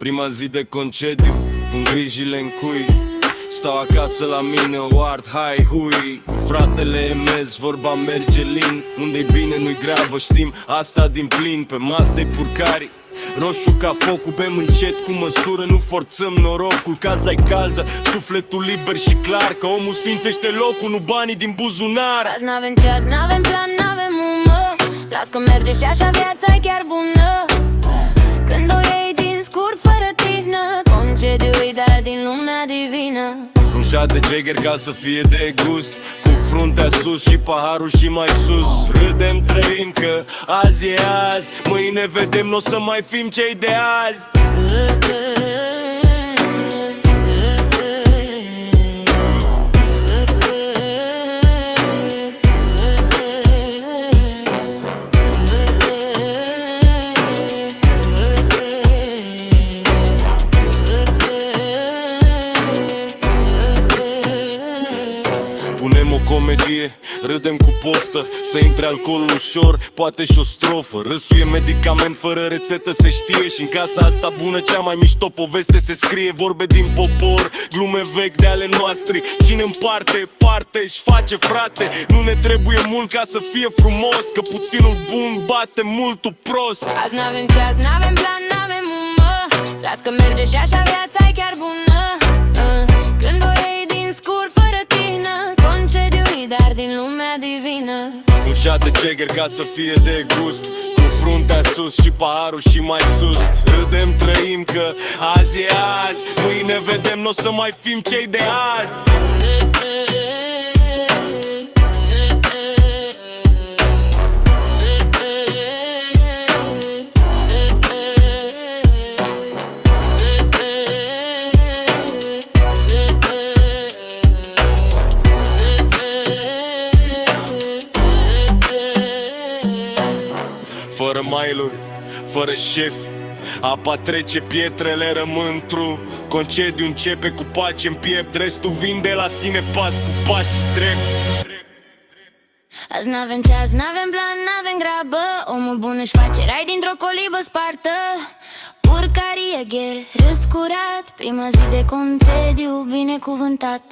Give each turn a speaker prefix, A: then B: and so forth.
A: Prima zi de concediu, cu grijile în cui. Stau acasă la mine, o art, hai, hui. Cu fratele Emez, vorba merge lin. Unde-i bine, nu-i grabă, știm asta din plin. Pe masă-i purcari, roșu ca focul, bem încet cu măsură, nu forțăm norocul. Caza-i caldă, sufletul liber și clar, că omul sfințește locul, nu banii din buzunar.
B: Azi n-avem ceas, n-avem plan, n-avem umă. Las că merge și așa viața e chiar bună. Când o iei din scurt fără tihnă, concediu ideal din lumea divină.
A: Un șat de Jagger ca să fie de gust, cu fruntea sus și paharul și mai sus. Râdem, trăim că azi e azi, mâine vedem, n-o să mai fim cei de azi. Punem o comedie, râdem cu poftă, să intre alcoolul ușor, poate și o strofă. Râsul e medicament, fără rețetă se știe. Și în casa asta bună cea mai mișto poveste se scrie. Vorbe din popor, glume vechi de ale noastre. Cine împarte, parte, își face frate. Nu ne trebuie mult ca să fie frumos, că puținul bun bate multul prost.
B: Azi n-avem ceas, n-avem plan, n-avem umă. Las că merge și așa viața e chiar bună. Când o iei din scurt fără tihnă, concediu dar din lumea divină.
A: Un șat de Jagger ca să fie de gust, cu fruntea sus și paharul și mai sus. Râdem, trăim că azi e azi, mâine vedem, n-o să mai fim cei de azi. Fără mailuri, fără șef, apa trece, pietrele rămân true. Concediu începe cu pace în piept, restul vin de la sine pas cu pași drept.
B: Azi n-avem ceas, n-avem plan, n-avem grabă. Omul bun își face rai dintr-o colibă spartă. Urcarie, gher, râs curat, prima zi de concediu binecuvântat.